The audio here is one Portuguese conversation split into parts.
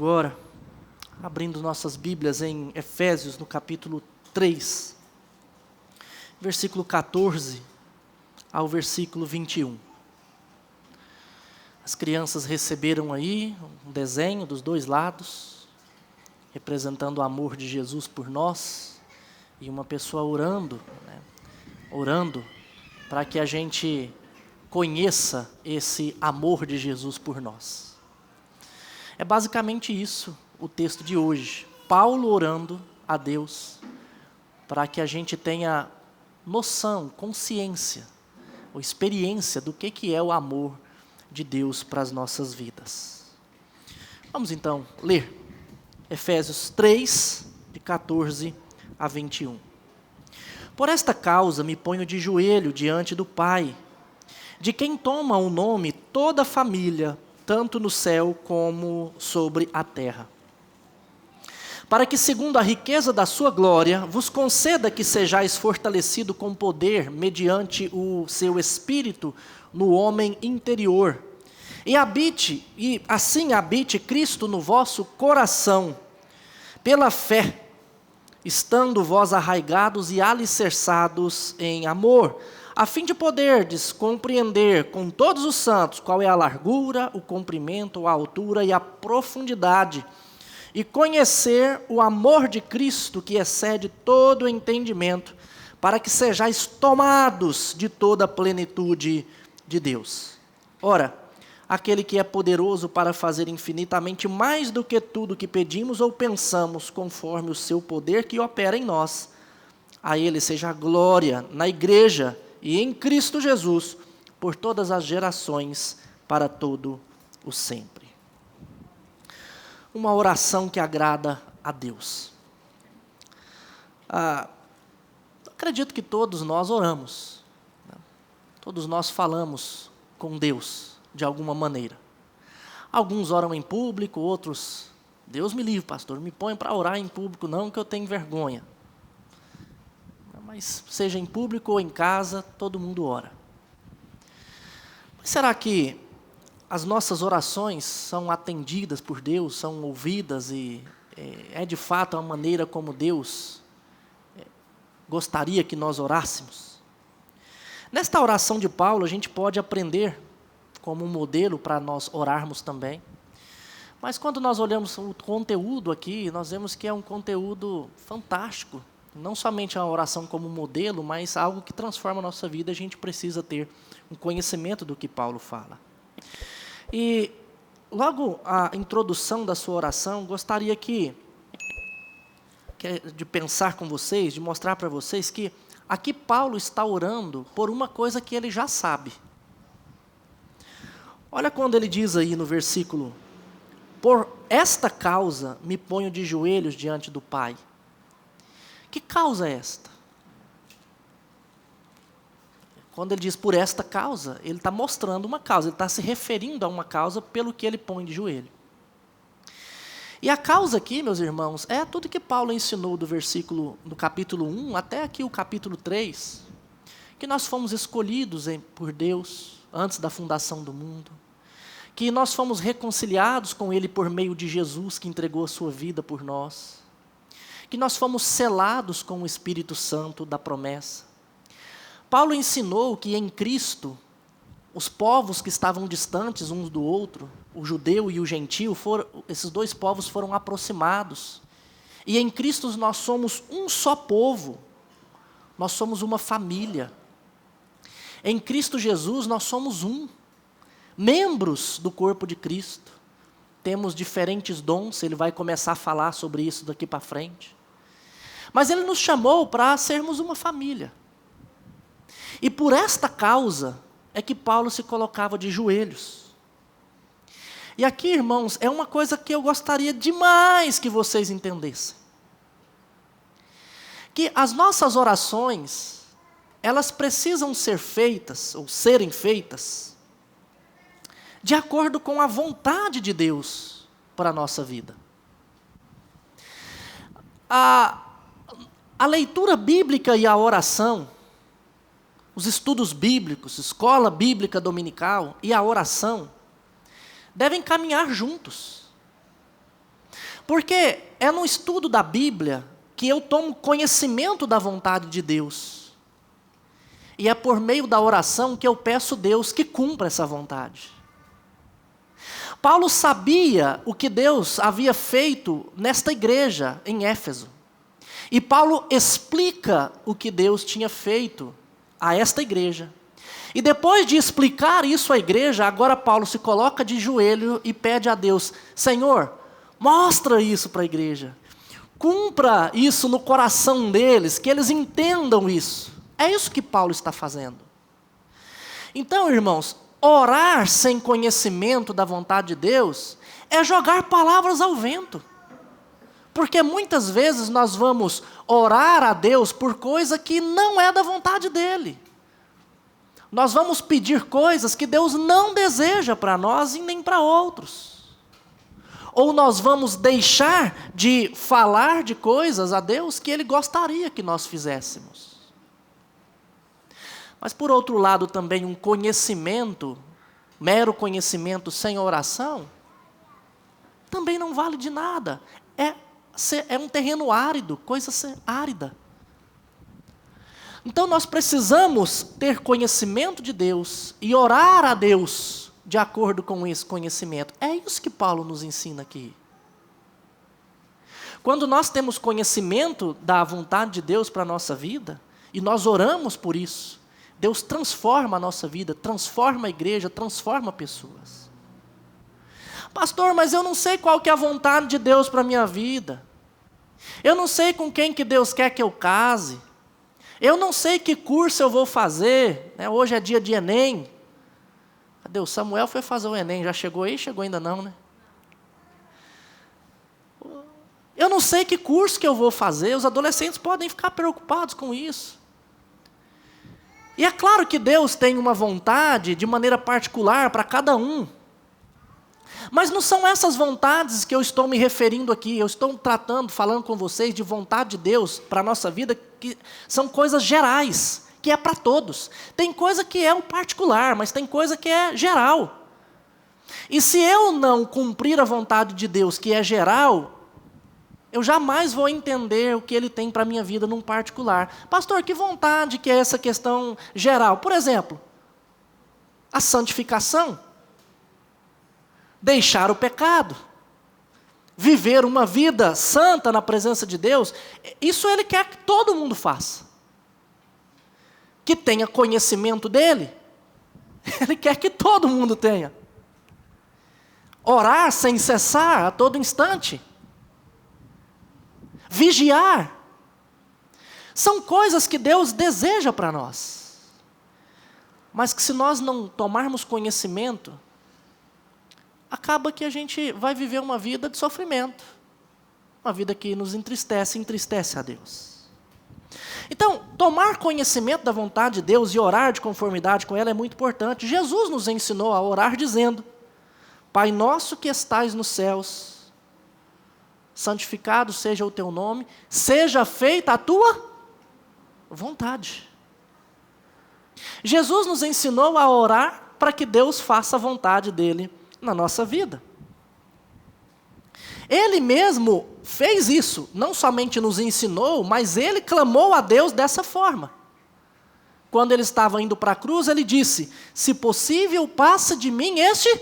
Agora, abrindo nossas Bíblias em Efésios, no capítulo 3, versículo 14 ao versículo 21. As crianças receberam aí um desenho dos dois lados, representando o amor de Jesus por nós, e uma pessoa orando para que a gente conheça esse amor de Jesus por nós. É basicamente isso o texto de hoje. Paulo orando a Deus para que a gente tenha noção, consciência, ou experiência do que é o amor de Deus para as nossas vidas. Vamos então ler Efésios 3, de 14 a 21. Por esta causa me ponho de joelho diante do Pai, de quem toma o nome toda a família, tanto no céu como sobre a terra. Para que, segundo a riqueza da sua glória, vos conceda que sejais fortalecido com poder, mediante o seu Espírito, no homem interior. E assim habite Cristo no vosso coração, pela fé, estando vós arraigados e alicerçados em amor, a fim de poderdes compreender com todos os santos qual é a largura, o comprimento, a altura e a profundidade, e conhecer o amor de Cristo que excede todo o entendimento, para que sejais tomados de toda a plenitude de Deus. Ora, aquele que é poderoso para fazer infinitamente mais do que tudo que pedimos ou pensamos, conforme o seu poder que opera em nós, a ele seja a glória na igreja e em Cristo Jesus, por todas as gerações, para todo o sempre. Uma oração que agrada a Deus. Acredito que todos nós oramos, né? Todos nós falamos com Deus, de alguma maneira. Alguns oram em público, outros, Deus me livre, pastor, me põe para orar em público não, que eu tenho vergonha. Mas seja em público ou em casa, todo mundo ora. Mas será que as nossas orações são atendidas por Deus, são ouvidas e é de fato a maneira como Deus gostaria que nós orássemos? Nesta oração de Paulo, a gente pode aprender como um modelo para nós orarmos também. Mas quando nós olhamos o conteúdo aqui, nós vemos que é um conteúdo fantástico. Não somente a oração como modelo, mas algo que transforma a nossa vida. A gente precisa ter um conhecimento do que Paulo fala. E logo a introdução da sua oração, gostaria de pensar com vocês, de mostrar para vocês que aqui Paulo está orando por uma coisa que ele já sabe. Olha quando ele diz aí no versículo: por esta causa me ponho de joelhos diante do Pai. Que causa é esta? Quando ele diz por esta causa, ele está mostrando uma causa, ele está se referindo a uma causa pelo que ele põe de joelho. E a causa aqui, meus irmãos, é tudo que Paulo ensinou do capítulo 1 até aqui o capítulo 3, que nós fomos escolhidos por Deus antes da fundação do mundo, que nós fomos reconciliados com Ele por meio de Jesus, que entregou a sua vida por nós, que nós fomos selados com o Espírito Santo da promessa. Paulo ensinou que em Cristo, os povos que estavam distantes uns do outro, o judeu e o gentio, esses dois povos foram aproximados. E em Cristo nós somos um só povo, nós somos uma família. Em Cristo Jesus nós somos membros do corpo de Cristo. Temos diferentes dons, ele vai começar a falar sobre isso daqui para frente. Mas ele nos chamou para sermos uma família. E por esta causa é que Paulo se colocava de joelhos. E aqui, irmãos, é uma coisa que eu gostaria demais que vocês entendessem. Que as nossas orações, elas precisam ser feitas, ou serem feitas, de acordo com a vontade de Deus para a nossa vida. A leitura bíblica e a oração, os estudos bíblicos, escola bíblica dominical e a oração devem caminhar juntos. Porque é no estudo da Bíblia que eu tomo conhecimento da vontade de Deus. E é por meio da oração que eu peço a Deus que cumpra essa vontade. Paulo sabia o que Deus havia feito nesta igreja em Éfeso. E Paulo explica o que Deus tinha feito a esta igreja. E depois de explicar isso à igreja, agora Paulo se coloca de joelho e pede a Deus: Senhor, mostra isso para a igreja. Cumpra isso no coração deles, que eles entendam isso. É isso que Paulo está fazendo. Então, irmãos, orar sem conhecimento da vontade de Deus é jogar palavras ao vento. Porque muitas vezes nós vamos orar a Deus por coisa que não é da vontade dEle. Nós vamos pedir coisas que Deus não deseja para nós e nem para outros. Ou nós vamos deixar de falar de coisas a Deus que Ele gostaria que nós fizéssemos. Mas por outro lado também um conhecimento, mero conhecimento sem oração, também não vale de nada. É um terreno árido, coisa árida. Então nós precisamos ter conhecimento de Deus e orar a Deus de acordo com esse conhecimento. É isso que Paulo nos ensina aqui. Quando nós temos conhecimento da vontade de Deus para a nossa vida, e nós oramos por isso, Deus transforma a nossa vida, transforma a igreja, transforma pessoas. Pastor, mas eu não sei qual que é a vontade de Deus para a minha vida. Eu não sei com quem que Deus quer que eu case. Eu não sei que curso eu vou fazer. Hoje é dia de Enem. Cadê o Samuel? Foi fazer o Enem. Já chegou aí? Chegou ainda não, né? Eu não sei que curso que eu vou fazer. Os adolescentes podem ficar preocupados com isso. E é claro que Deus tem uma vontade de maneira particular para cada um. Mas não são essas vontades que eu estou me referindo aqui. Eu estou falando com vocês de vontade de Deus para a nossa vida, que são coisas gerais, que é para todos. Tem coisa que é o particular, mas tem coisa que é geral. E se eu não cumprir a vontade de Deus, que é geral, eu jamais vou entender o que Ele tem para a minha vida num particular. Pastor, que vontade que é essa questão geral? Por exemplo, a santificação. Deixar o pecado, viver uma vida santa na presença de Deus, isso Ele quer que todo mundo faça. Que tenha conhecimento dEle, Ele quer que todo mundo tenha. Orar sem cessar a todo instante. Vigiar. São coisas que Deus deseja para nós. Mas que se nós não tomarmos conhecimento, acaba que a gente vai viver uma vida de sofrimento. Uma vida que nos entristece a Deus. Então, tomar conhecimento da vontade de Deus e orar de conformidade com ela é muito importante. Jesus nos ensinou a orar dizendo: Pai nosso que estais nos céus, santificado seja o teu nome, seja feita a tua vontade. Jesus nos ensinou a orar para que Deus faça a vontade dEle na nossa vida. Ele mesmo fez isso, não somente nos ensinou, mas Ele clamou a Deus dessa forma. Quando Ele estava indo para a cruz, Ele disse: se possível, passa de mim este,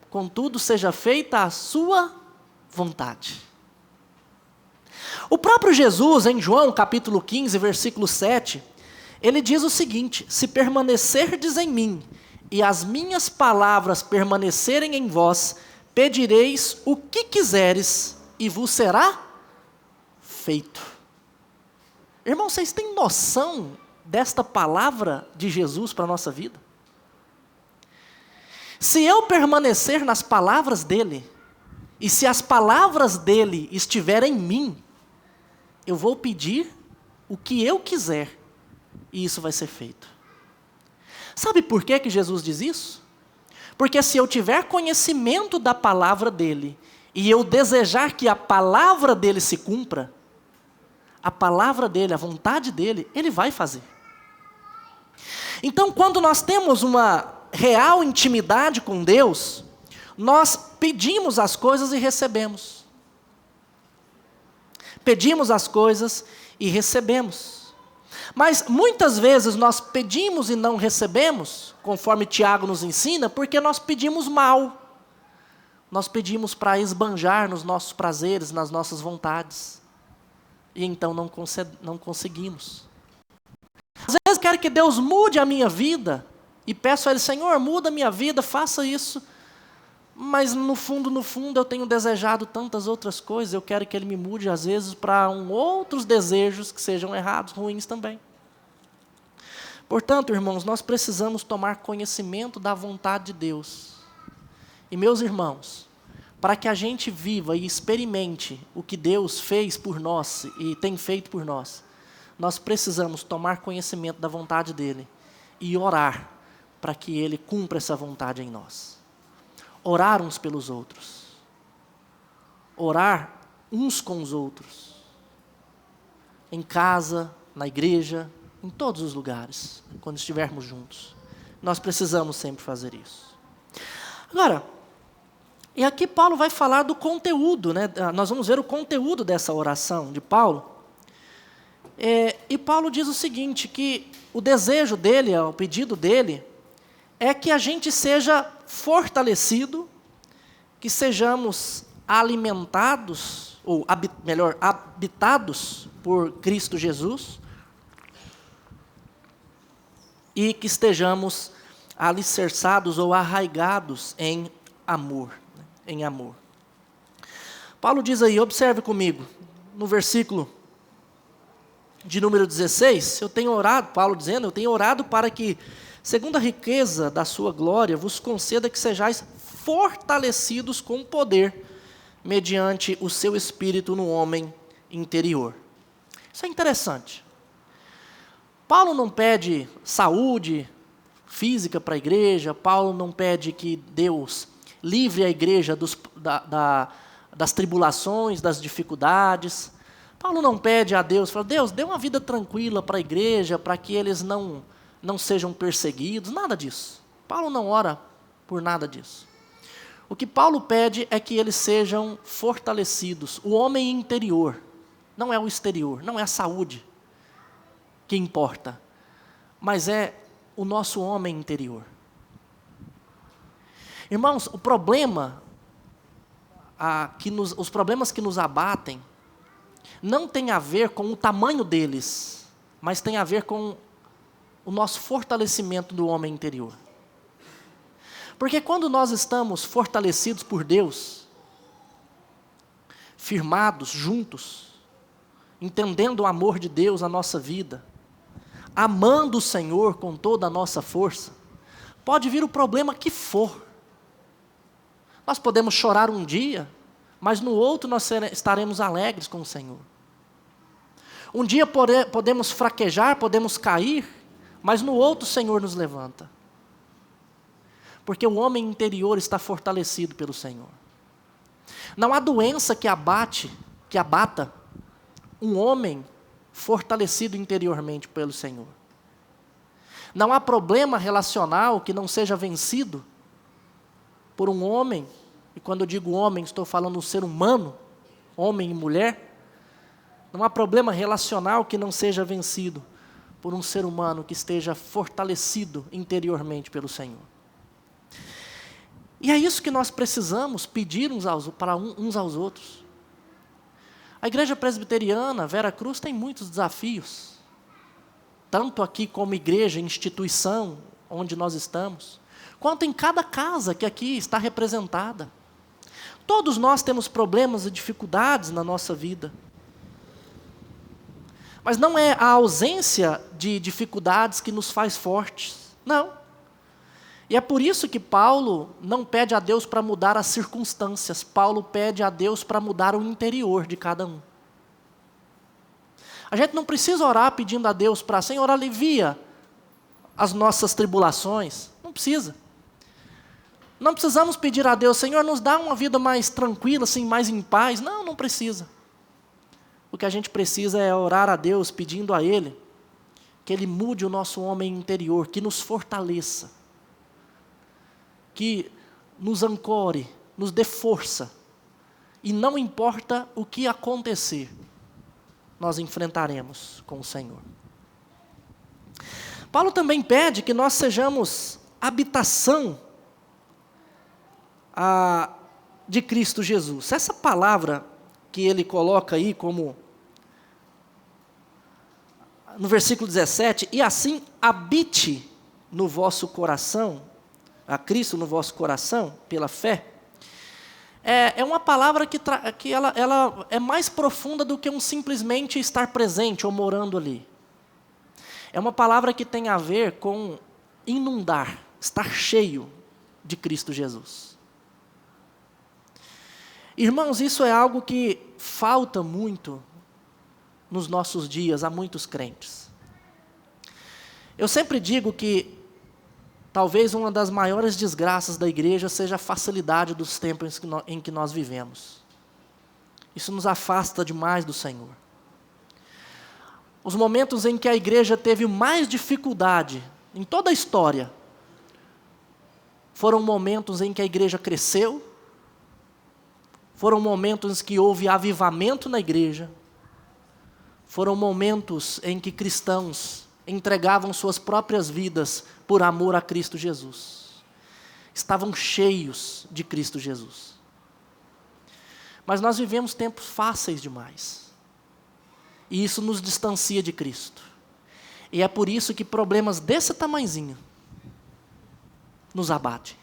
contudo seja feita a sua vontade. O próprio Jesus, em João capítulo 15, versículo 7, Ele diz o seguinte: se permanecerdes em mim, e as minhas palavras permanecerem em vós, pedireis o que quiseres, e vos será feito. Irmão, vocês têm noção desta palavra de Jesus para a nossa vida? Se eu permanecer nas palavras dEle, e se as palavras dEle estiverem em mim, eu vou pedir o que eu quiser, e isso vai ser feito. Sabe por que Jesus diz isso? Porque se eu tiver conhecimento da palavra dEle, e eu desejar que a palavra dEle se cumpra, a palavra dEle, a vontade dEle, Ele vai fazer. Então, quando nós temos uma real intimidade com Deus, nós pedimos as coisas e recebemos. Pedimos as coisas e recebemos. Mas muitas vezes nós pedimos e não recebemos, conforme Tiago nos ensina, porque nós pedimos mal. Nós pedimos para esbanjar nos nossos prazeres, nas nossas vontades. E então não conseguimos. Às vezes quero que Deus mude a minha vida, e peço a Ele, Senhor, muda a minha vida, faça isso. Mas no fundo, eu tenho desejado tantas outras coisas, eu quero que Ele me mude às vezes para outros desejos que sejam errados, ruins também. Portanto, irmãos, nós precisamos tomar conhecimento da vontade de Deus. E meus irmãos, para que a gente viva e experimente o que Deus fez por nós e tem feito por nós, nós precisamos tomar conhecimento da vontade dEle e orar para que Ele cumpra essa vontade em nós. Orar uns pelos outros. Orar uns com os outros. Em casa, na igreja, em todos os lugares, quando estivermos juntos. Nós precisamos sempre fazer isso. Agora, e aqui Paulo vai falar do conteúdo, né? Nós vamos ver o conteúdo dessa oração de Paulo. E Paulo diz o seguinte, que o desejo dele, o pedido dele, é que a gente seja fortalecido, que sejamos alimentados, ou melhor, habitados por Cristo Jesus, e que estejamos alicerçados ou arraigados em amor. Paulo diz aí, observe comigo, no versículo de número 16, Paulo dizendo, eu tenho orado para que, segundo a riqueza da sua glória, vos conceda que sejais fortalecidos com poder, mediante o seu espírito no homem interior. Isso é interessante. Paulo não pede saúde física para a igreja, Paulo não pede que Deus livre a igreja das tribulações, das dificuldades. Paulo não pede a Deus, fala, Deus, dê uma vida tranquila para a igreja, para que eles não sejam perseguidos, nada disso. Paulo não ora por nada disso. O que Paulo pede é que eles sejam fortalecidos. O homem interior, não é o exterior, não é a saúde que importa, mas é o nosso homem interior. Irmãos, os problemas que nos abatem não tem a ver com o tamanho deles, mas tem a ver com o nosso fortalecimento do homem interior. Porque quando nós estamos fortalecidos por Deus, firmados, juntos, entendendo o amor de Deus na nossa vida, amando o Senhor com toda a nossa força, pode vir o problema que for. Nós podemos chorar um dia, mas no outro nós estaremos alegres com o Senhor. Um dia podemos fraquejar, podemos cair, mas no outro o Senhor nos levanta. Porque o homem interior está fortalecido pelo Senhor. Não há doença que abata um homem fortalecido interiormente pelo Senhor. Não há problema relacional que não seja vencido por um homem, e quando eu digo homem, estou falando um ser humano, homem e mulher. Não há problema relacional que não seja vencido por um ser humano que esteja fortalecido interiormente pelo Senhor. E é isso que nós precisamos pedir uns aos outros. A igreja presbiteriana, Vera Cruz, tem muitos desafios. Tanto aqui como igreja, instituição, onde nós estamos, quanto em cada casa que aqui está representada. Todos nós temos problemas e dificuldades na nossa vida. Mas não é a ausência de dificuldades que nos faz fortes. Não. E é por isso que Paulo não pede a Deus para mudar as circunstâncias. Paulo pede a Deus para mudar o interior de cada um. A gente não precisa orar pedindo a Deus para, Senhor, alivia as nossas tribulações. Não precisa. Não precisamos pedir a Deus, Senhor, nos dá uma vida mais tranquila, assim, mais em paz. Não, não precisa. O que a gente precisa é orar a Deus, pedindo a Ele, que Ele mude o nosso homem interior, que nos fortaleça. Que nos ancore, nos dê força. E não importa o que acontecer, nós enfrentaremos com o Senhor. Paulo também pede que nós sejamos habitação de Cristo Jesus. Essa palavra que ele coloca aí como, no versículo 17, e assim habite no vosso coração, a Cristo no vosso coração, pela fé, é uma palavra que ela é mais profunda do que simplesmente estar presente ou morando ali. É uma palavra que tem a ver com inundar, estar cheio de Cristo Jesus. Irmãos, isso é algo que falta muito nos nossos dias a muitos crentes. Eu sempre digo que talvez uma das maiores desgraças da igreja seja a facilidade dos tempos em que nós vivemos. Isso nos afasta demais do Senhor. Os momentos em que a igreja teve mais dificuldade em toda a história foram momentos em que a igreja cresceu, foram momentos em que houve avivamento na igreja, foram momentos em que cristãos entregavam suas próprias vidas por amor a Cristo Jesus. Estavam cheios de Cristo Jesus. Mas nós vivemos tempos fáceis demais. E isso nos distancia de Cristo. E é por isso que problemas desse tamanzinho nos abatem.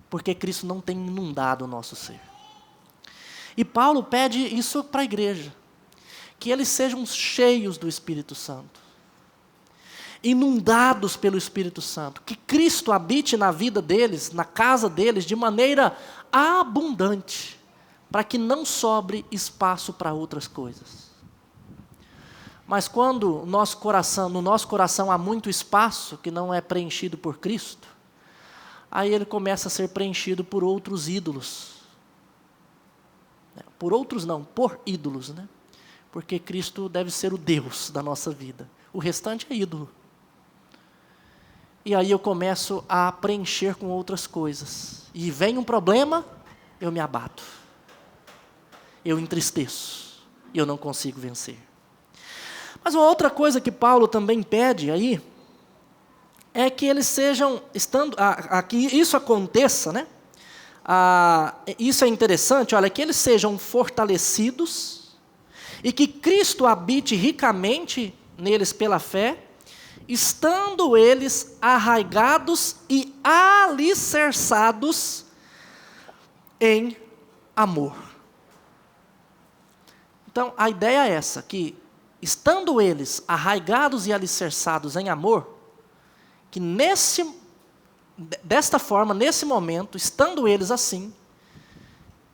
Porque Cristo não tem inundado o nosso ser. E Paulo pede isso para a igreja. Que eles sejam cheios do Espírito Santo. Inundados pelo Espírito Santo. Que Cristo habite na vida deles, na casa deles, de maneira abundante. Para que não sobre espaço para outras coisas. Mas quando no nosso coração há muito espaço que não é preenchido por Cristo, aí ele começa a ser preenchido por outros ídolos. Por outros não, por ídolos, né? Porque Cristo deve ser o Deus da nossa vida. O restante é ídolo. E aí eu começo a preencher com outras coisas. E vem um problema, eu me abato. Eu entristeço. E eu não consigo vencer. Mas uma outra coisa que Paulo também pede aí, é que eles sejam, que isso aconteça, né? Isso é interessante, olha, que eles sejam fortalecidos e que Cristo habite ricamente neles pela fé, estando eles arraigados e alicerçados em amor. Então, a ideia é essa, que estando eles arraigados e alicerçados em amor, que desta forma, nesse momento, estando eles assim,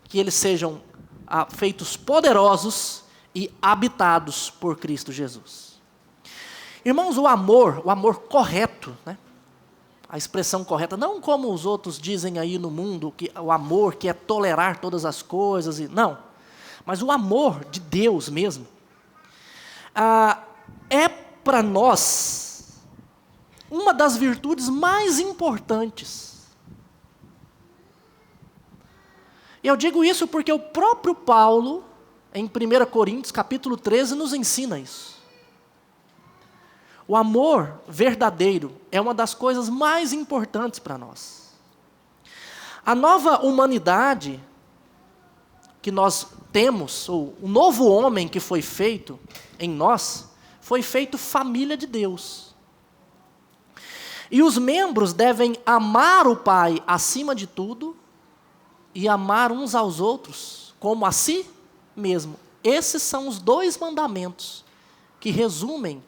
que eles sejam feitos poderosos e habitados por Cristo Jesus. Irmãos, o amor correto, né? A expressão correta, não como os outros dizem aí no mundo, que o amor que é tolerar todas as coisas, não, mas o amor de Deus mesmo, é para nós uma das virtudes mais importantes. E eu digo isso porque o próprio Paulo, em 1 Coríntios, capítulo 13, nos ensina isso. O amor verdadeiro é uma das coisas mais importantes para nós. A nova humanidade que nós temos, ou o novo homem que foi feito em nós, foi feito família de Deus. E os membros devem amar o Pai acima de tudo e amar uns aos outros como a si mesmo. Esses são os 2 mandamentos que resume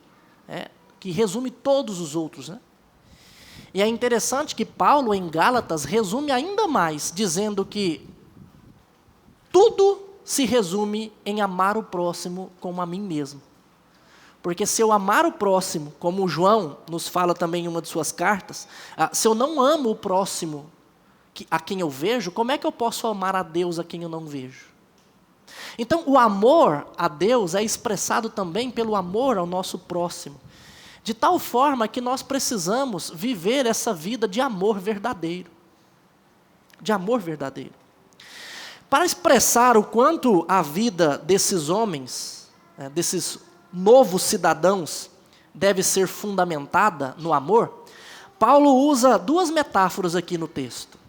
todos os outros, né? E é interessante que Paulo, em Gálatas, resume ainda mais, dizendo que tudo se resume em amar o próximo como a mim mesmo. Porque se eu amar o próximo, como o João nos fala também em uma de suas cartas, se eu não amo o próximo a quem eu vejo, como é que eu posso amar a Deus a quem eu não vejo? Então, o amor a Deus é expressado também pelo amor ao nosso próximo. De tal forma que nós precisamos viver essa vida de amor verdadeiro. De amor verdadeiro. Para expressar o quanto a vida desses homens, desses novos cidadãos, deve ser fundamentada no amor, Paulo usa duas metáforas aqui no texto.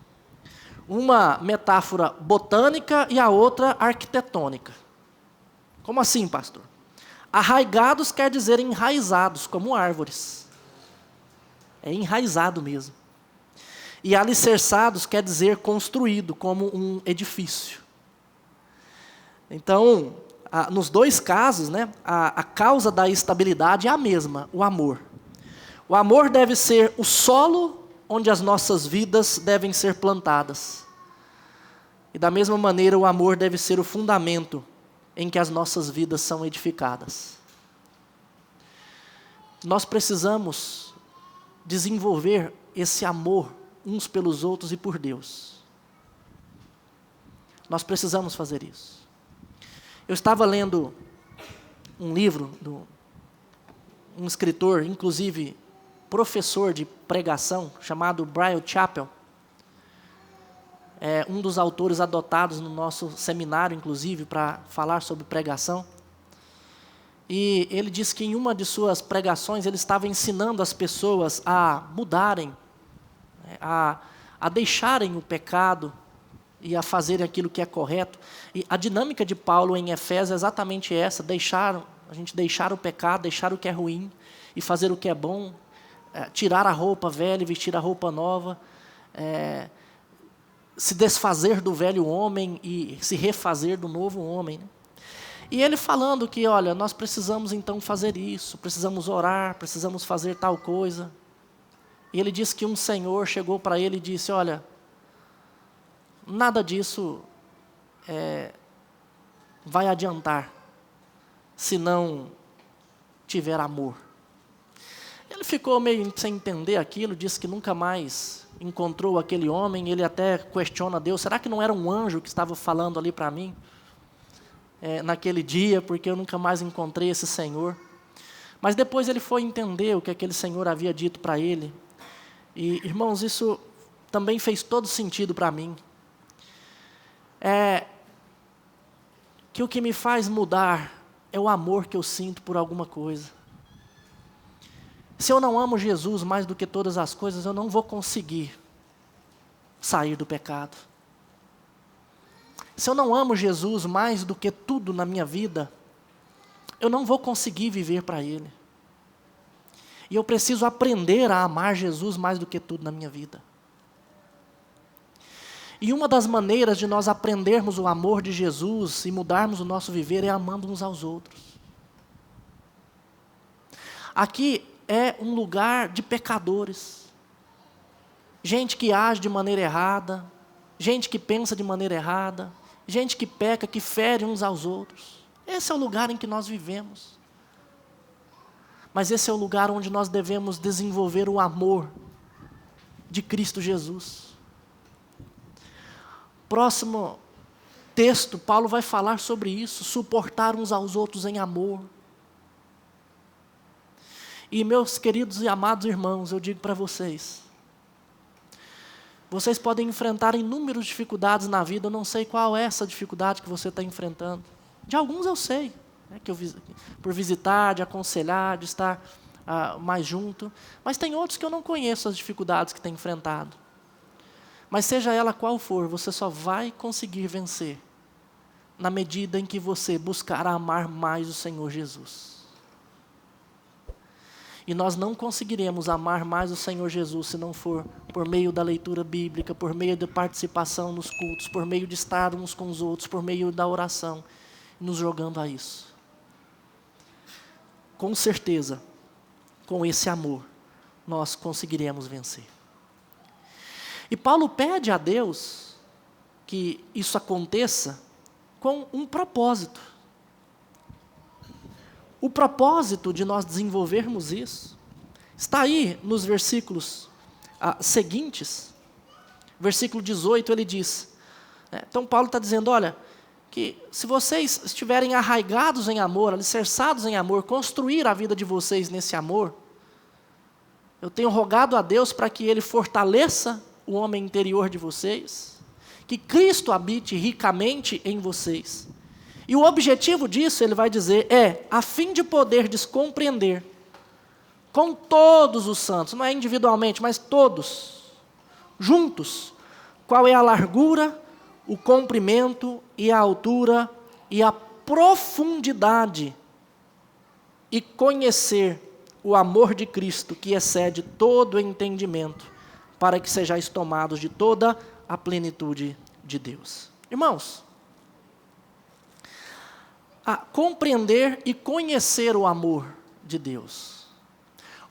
Uma metáfora botânica e a outra arquitetônica. Como assim, pastor? Arraigados quer dizer enraizados, como árvores. É enraizado mesmo. E alicerçados quer dizer construído, como um edifício. Então, nos dois casos, a causa da estabilidade é a mesma, o amor. O amor deve ser o solo onde as nossas vidas devem ser plantadas. E da mesma maneira, o amor deve ser o fundamento em que as nossas vidas são edificadas. Nós precisamos desenvolver esse amor uns pelos outros e por Deus. Nós precisamos fazer isso. Eu estava lendo um livro de um escritor, inclusive professor de pregação, chamado Bryan Chapell. É um dos autores adotados no nosso seminário, inclusive, para falar sobre pregação. E ele disse que em uma de suas pregações ele estava ensinando as pessoas a mudarem, a deixarem o pecado e a fazerem aquilo que é correto. E a dinâmica de Paulo em Efésios é exatamente essa: a gente deixar o pecado, deixar o que é ruim e fazer o que é bom, tirar a roupa velha e vestir a roupa nova, se desfazer do velho homem e se refazer do novo homem. E ele falando que, olha, nós precisamos então fazer isso, precisamos orar, precisamos fazer tal coisa. E ele disse que um senhor chegou para ele e disse, olha, nada disso vai adiantar se não tiver amor. Ele ficou meio sem entender aquilo, disse que nunca mais encontrou aquele homem. Ele até questiona Deus, será que não era um anjo que estava falando ali para mim naquele dia, porque eu nunca mais encontrei esse senhor. Mas depois ele foi entender o que aquele senhor havia dito para ele. E, irmãos, isso também fez todo sentido para mim. Que o que me faz mudar é o amor que eu sinto por alguma coisa. Se eu não amo Jesus mais do que todas as coisas, eu não vou conseguir sair do pecado. Se eu não amo Jesus mais do que tudo na minha vida, eu não vou conseguir viver para Ele. E eu preciso aprender a amar Jesus mais do que tudo na minha vida. E uma das maneiras de nós aprendermos o amor de Jesus e mudarmos o nosso viver é amando uns aos outros. Aqui é um lugar de pecadores. Gente que age de maneira errada, gente que pensa de maneira errada, gente que peca, que fere uns aos outros. Esse é o lugar em que nós vivemos. Mas esse é o lugar onde nós devemos desenvolver o amor de Cristo Jesus. Próximo texto, Paulo vai falar sobre isso, suportar uns aos outros em amor. E meus queridos e amados irmãos, eu digo para vocês, vocês podem enfrentar inúmeras dificuldades na vida, eu não sei qual é essa dificuldade que você está enfrentando. De alguns eu sei, por visitar, de aconselhar, de estar mais junto, mas tem outros que eu não conheço as dificuldades que tem enfrentado. Mas seja ela qual for, você só vai conseguir vencer na medida em que você buscar amar mais o Senhor Jesus. E nós não conseguiremos amar mais o Senhor Jesus se não for por meio da leitura bíblica, por meio da participação nos cultos, por meio de estar uns com os outros, por meio da oração, nos jogando a isso. Com certeza, com esse amor, nós conseguiremos vencer. E Paulo pede a Deus que isso aconteça com um propósito. O propósito de nós desenvolvermos isso está aí nos versículos seguintes. Versículo 18, ele diz, então Paulo está dizendo, olha, que se vocês estiverem arraigados em amor, alicerçados em amor, construir a vida de vocês nesse amor, Eu tenho rogado a Deus para que Ele fortaleça o homem interior de vocês, que Cristo habite ricamente em vocês. E o objetivo disso, ele vai dizer, é a fim de poderdes compreender com todos os santos, não é individualmente, mas todos, juntos, qual é a largura, o comprimento e a altura e a profundidade, e conhecer o amor de Cristo que excede todo o entendimento, para que sejais tomados de toda a plenitude de Deus. Irmãos, a compreender e conhecer o amor de Deus.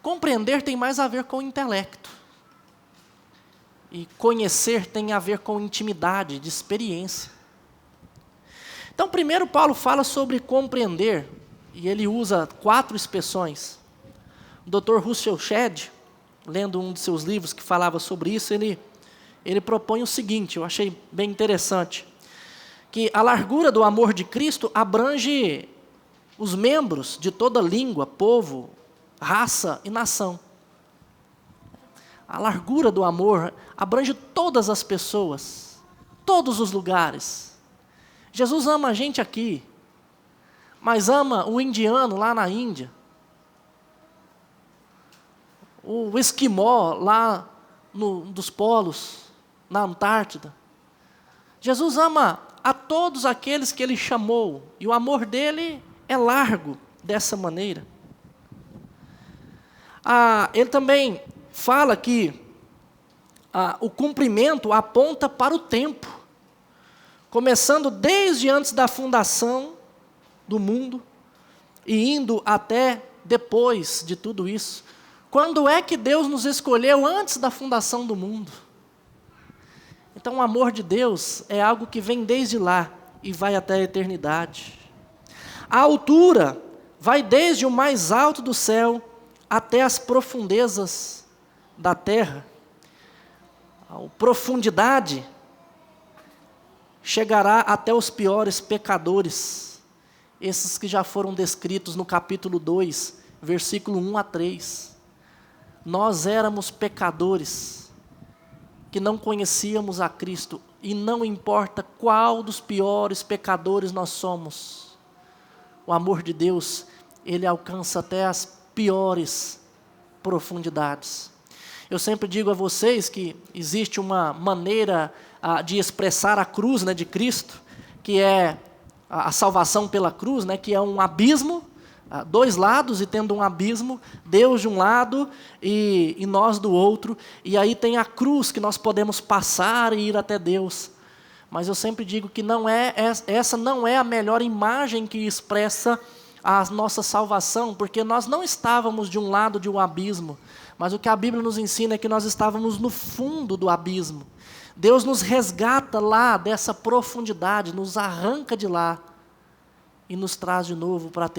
Compreender tem mais a ver com o intelecto. E conhecer tem a ver com intimidade, de experiência. Então, primeiro Paulo fala sobre compreender, e ele usa 4 expressões. O Dr. Russell Shedd, lendo um de seus livros que falava sobre isso, ele propõe o seguinte, eu achei bem interessante, que a largura do amor de Cristo abrange os membros de toda língua, povo, raça e nação. A largura do amor abrange todas as pessoas, todos os lugares. Jesus ama a gente aqui, mas ama o indiano lá na Índia, o esquimó lá dos polos, na Antártida. Jesus ama a todos aqueles que Ele chamou, e o amor dele é largo dessa maneira. Ele também fala que o cumprimento aponta para o tempo, começando desde antes da fundação do mundo e indo até depois de tudo isso. Quando é que Deus nos escolheu antes da fundação do mundo? Então, o amor de Deus é algo que vem desde lá e vai até a eternidade. A altura vai desde o mais alto do céu até as profundezas da terra. A profundidade chegará até os piores pecadores, esses que já foram descritos no capítulo 2, versículo 1 a 3. Nós éramos pecadores, que não conhecíamos a Cristo, e não importa qual dos piores pecadores nós somos, o amor de Deus, Ele alcança até as piores profundidades. Eu sempre digo a vocês que existe uma maneira de expressar a cruz, de Cristo, que é a salvação pela cruz, que é um abismo, 2 lados e tendo um abismo, Deus de um lado e nós do outro, e aí tem a cruz que nós podemos passar e ir até Deus. Mas eu sempre digo que essa não é a melhor imagem que expressa a nossa salvação, porque nós não estávamos de um lado de um abismo, mas o que a Bíblia nos ensina é que nós estávamos no fundo do abismo. Deus nos resgata lá dessa profundidade, nos arranca de lá, e nos traz de novo para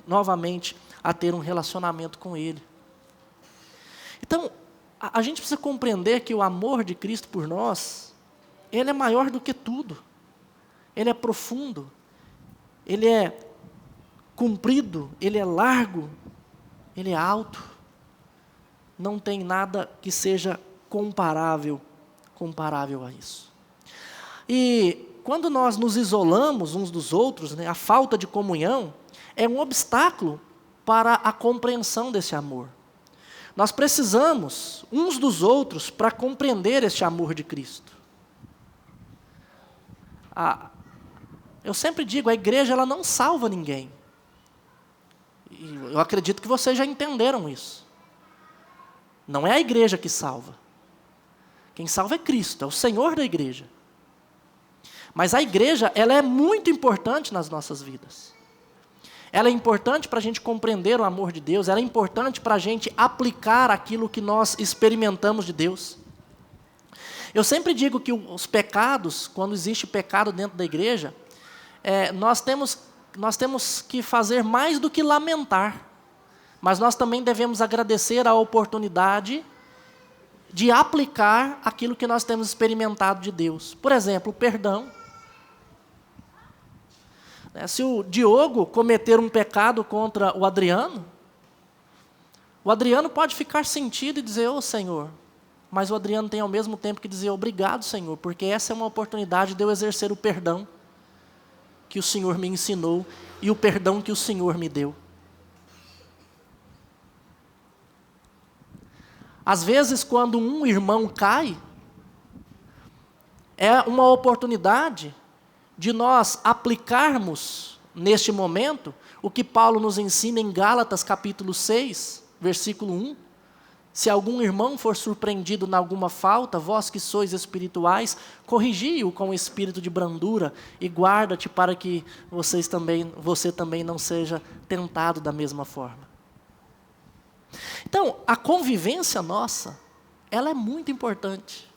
novamente a ter um relacionamento com Ele. Então, a gente precisa compreender que o amor de Cristo por nós, Ele é maior do que tudo. Ele é profundo, Ele é comprido, Ele é largo, Ele é alto. Não tem nada que seja comparável a isso. E quando nós nos isolamos uns dos outros, a falta de comunhão é um obstáculo para a compreensão desse amor. Nós precisamos uns dos outros para compreender este amor de Cristo. Eu sempre digo, a igreja ela não salva ninguém. E eu acredito que vocês já entenderam isso. Não é a igreja que salva. Quem salva é Cristo, é o Senhor da igreja. Mas a igreja, ela é muito importante nas nossas vidas. Ela é importante para a gente compreender o amor de Deus, ela é importante para a gente aplicar aquilo que nós experimentamos de Deus. Eu sempre digo que os pecados, quando existe pecado dentro da igreja, nós temos que fazer mais do que lamentar, mas nós também devemos agradecer a oportunidade de aplicar aquilo que nós temos experimentado de Deus. Por exemplo, o perdão. Se o Diogo cometer um pecado contra o Adriano, O Adriano pode ficar sentido e dizer, ô Senhor, mas o Adriano tem ao mesmo tempo que dizer, obrigado Senhor, porque essa é uma oportunidade de eu exercer o perdão que o Senhor me ensinou e o perdão que o Senhor me deu. Às vezes, quando um irmão cai, é uma oportunidade de nós aplicarmos, neste momento, o que Paulo nos ensina em Gálatas capítulo 6, versículo 1. Se algum irmão for surpreendido em alguma falta, vós que sois espirituais, corrigi-o com espírito de brandura e guarda-te para que você também não seja tentado da mesma forma. Então, a convivência nossa, ela é muito importante.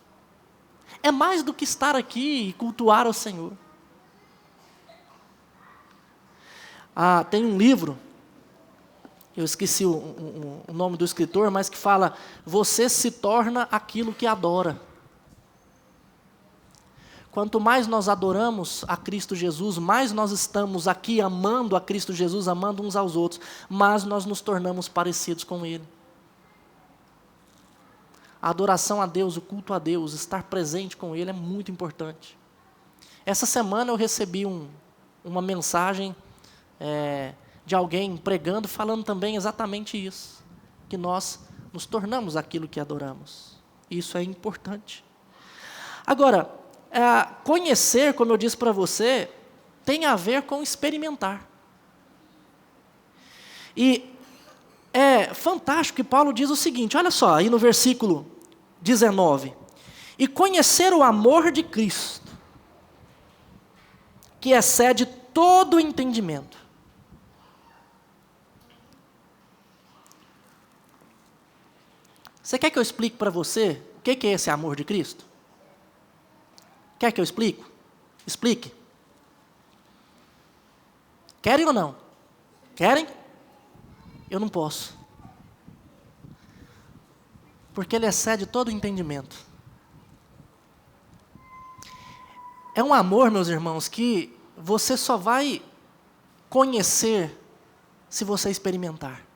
É mais do que estar aqui e cultuar ao Senhor. Tem um livro, eu esqueci o nome do escritor, mas que fala, você se torna aquilo que adora. Quanto mais nós adoramos a Cristo Jesus, mais nós estamos aqui amando a Cristo Jesus, amando uns aos outros, mais nós nos tornamos parecidos com Ele. A adoração a Deus, o culto a Deus, estar presente com Ele é muito importante. Essa semana eu recebi uma mensagem de alguém pregando, falando também exatamente isso, que nós nos tornamos aquilo que adoramos. Isso é importante. Agora, conhecer, como eu disse para você, tem a ver com experimentar. E é fantástico que Paulo diz o seguinte, olha só, aí no versículo 19. E conhecer o amor de Cristo, que excede todo o entendimento. Você quer que eu explique para você o que é esse amor de Cristo? Quer que eu explique? Explique. Querem ou não? Querem? Eu não posso. Porque ele excede todo o entendimento. É um amor, meus irmãos, que você só vai conhecer se você experimentar.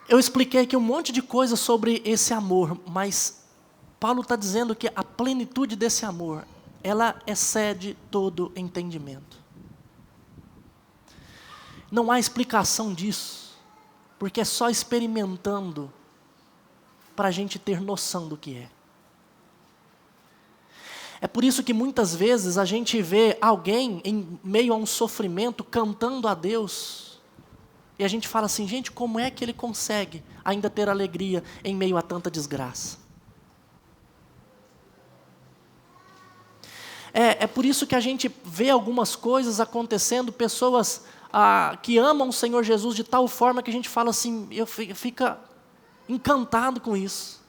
Eu expliquei aqui um monte de coisa sobre esse amor, mas Paulo está dizendo que a plenitude desse amor, ela excede todo entendimento. Não há explicação disso, porque é só experimentando para a gente ter noção do que é. É por isso que muitas vezes a gente vê alguém em meio a um sofrimento cantando a Deus, e a gente fala assim, gente, como é que ele consegue ainda ter alegria em meio a tanta desgraça? É por isso que a gente vê algumas coisas acontecendo, pessoas que amam o Senhor Jesus de tal forma que a gente fala assim, fica encantado com isso.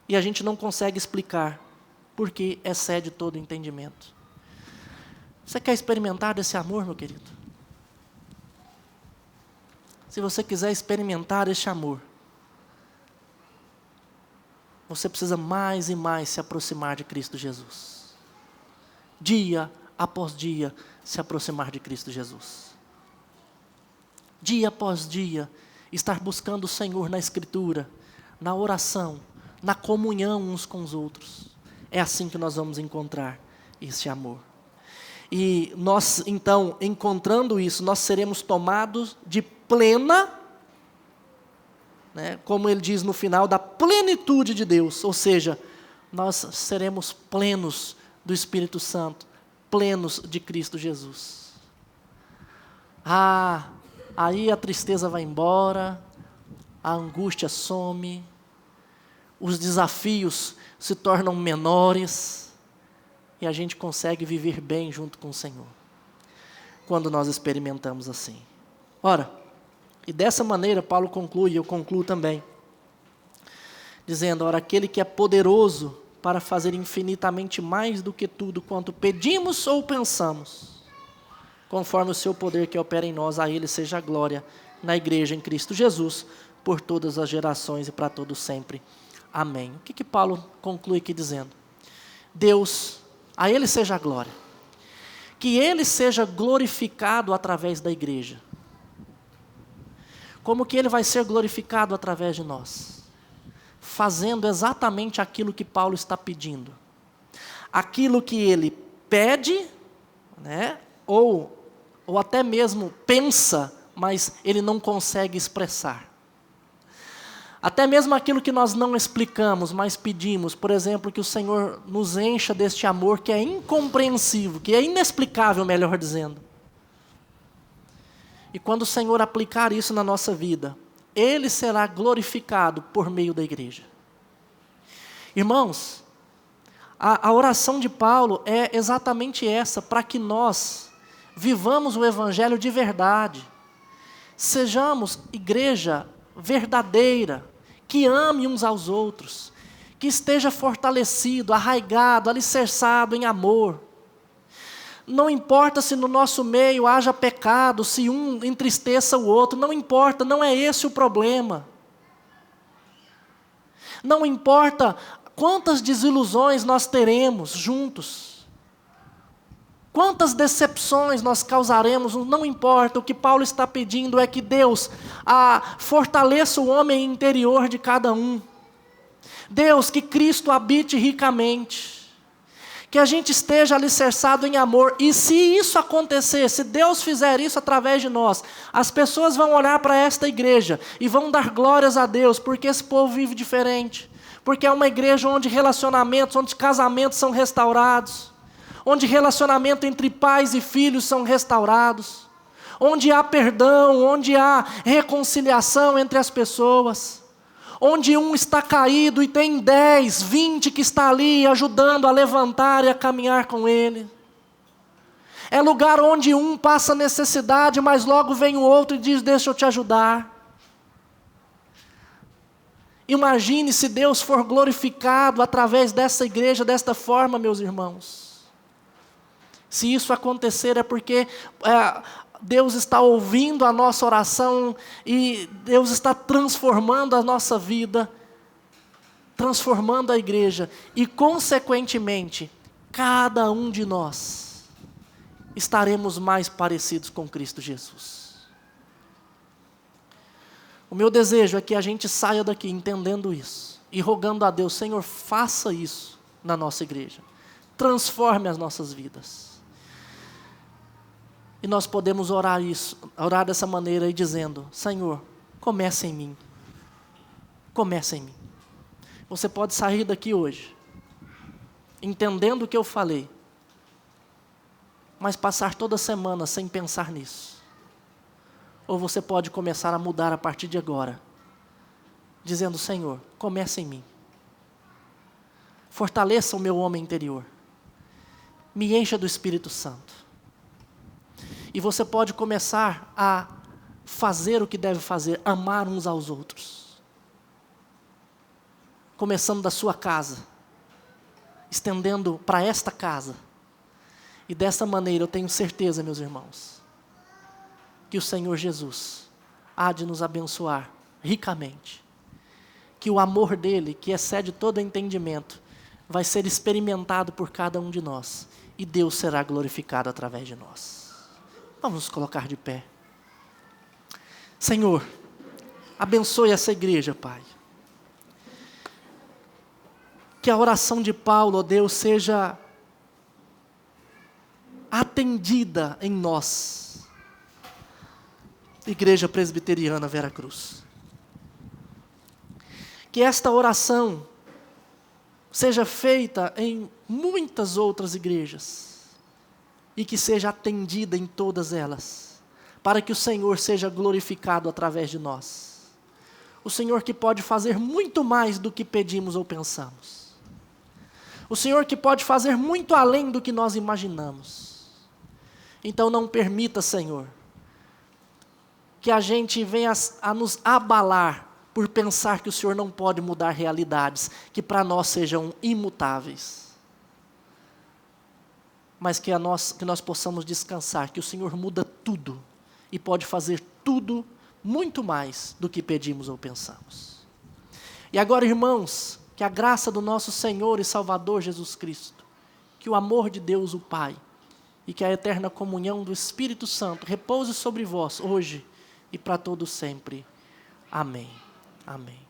E a gente não consegue explicar, porque excede todo o entendimento. Você quer experimentar desse amor, meu querido? Se você quiser experimentar este amor, você precisa mais e mais se aproximar de Cristo Jesus. Dia após dia, se aproximar de Cristo Jesus. Dia após dia, estar buscando o Senhor na Escritura, na oração, na comunhão uns com os outros. É assim que nós vamos encontrar esse amor. E nós, então, encontrando isso, nós seremos tomados de plena, como ele diz no final, da plenitude de Deus. Ou seja, nós seremos plenos do Espírito Santo, plenos de Cristo Jesus. Aí a tristeza vai embora, a angústia some, os desafios se tornam menores, e a gente consegue viver bem junto com o Senhor, quando nós experimentamos assim. Ora, e dessa maneira Paulo conclui, e eu concluo também, dizendo, ora, aquele que é poderoso para fazer infinitamente mais do que tudo quanto pedimos ou pensamos, conforme o seu poder que opera em nós, a Ele seja a glória na igreja em Cristo Jesus, por todas as gerações e para todos sempre. Amém. O que Paulo conclui aqui dizendo? Deus, a Ele seja a glória. que Ele seja glorificado através da igreja. Como que Ele vai ser glorificado através de nós? Fazendo exatamente aquilo que Paulo está pedindo. Aquilo que ele pede, né? ou até mesmo pensa, mas ele não consegue expressar. Até mesmo aquilo que nós não explicamos, mas pedimos, por exemplo, que o Senhor nos encha deste amor que é incompreensível, que é inexplicável, melhor dizendo. E quando o Senhor aplicar isso na nossa vida, Ele será glorificado por meio da igreja. Irmãos, a oração de Paulo é exatamente essa, para que nós vivamos o Evangelho de verdade. Sejamos igreja verdadeira, que ame uns aos outros, que esteja fortalecido, arraigado, alicerçado em amor. Não importa se no nosso meio haja pecado, se um entristeça o outro, não importa, não é esse o problema. Não importa quantas desilusões nós teremos juntos, quantas decepções nós causaremos, não importa. O que Paulo está pedindo é que Deus fortaleça o homem interior de cada um. Deus, que Cristo habite ricamente. Que a gente esteja alicerçado em amor. E se isso acontecer, se Deus fizer isso através de nós, as pessoas vão olhar para esta igreja e vão dar glórias a Deus, porque esse povo vive diferente. Porque é uma igreja onde relacionamentos, onde casamentos são restaurados, onde relacionamento entre pais e filhos são restaurados, onde há perdão, onde há reconciliação entre as pessoas, onde um está caído e tem 10, 20 que está ali ajudando a levantar e a caminhar com ele. É lugar onde um passa necessidade, mas logo vem o outro e diz: deixa eu te ajudar. Imagine se Deus for glorificado através dessa igreja, desta forma, meus irmãos. Se isso acontecer é porque Deus está ouvindo a nossa oração e Deus está transformando a nossa vida, transformando a igreja e, consequentemente, cada um de nós estaremos mais parecidos com Cristo Jesus. O meu desejo é que a gente saia daqui entendendo isso e rogando a Deus: Senhor, faça isso na nossa igreja, transforme as nossas vidas. E nós podemos orar dessa maneira e dizendo: Senhor, comece em mim. Comece em mim. Você pode sair daqui hoje, entendendo o que eu falei, mas passar toda semana sem pensar nisso. Ou você pode começar a mudar a partir de agora, dizendo: Senhor, comece em mim. Fortaleça o meu homem interior. Me encha do Espírito Santo. E você pode começar a fazer o que deve fazer, amar uns aos outros. Começando da sua casa, estendendo para esta casa. E dessa maneira eu tenho certeza, meus irmãos, que o Senhor Jesus há de nos abençoar ricamente. Que o amor dele, que excede todo entendimento, vai ser experimentado por cada um de nós. E Deus será glorificado através de nós. Vamos nos colocar de pé. Senhor, abençoe essa igreja, Pai. Que a oração de Paulo, ó Deus, seja atendida em nós. Igreja Presbiteriana Vera Cruz. Que esta oração seja feita em muitas outras igrejas e que seja atendida em todas elas, para que o Senhor seja glorificado através de nós. O Senhor que pode fazer muito mais do que pedimos ou pensamos. O Senhor que pode fazer muito além do que nós imaginamos. Então não permita, Senhor, que a gente venha a nos abalar por pensar que o Senhor não pode mudar realidades que para nós sejam imutáveis. Mas que nós possamos descansar, que o Senhor muda tudo e pode fazer tudo muito mais do que pedimos ou pensamos. E agora, irmãos, que a graça do nosso Senhor e Salvador Jesus Cristo, que o amor de Deus o Pai, e que a eterna comunhão do Espírito Santo repouse sobre vós hoje e para todo sempre. Amém. Amém.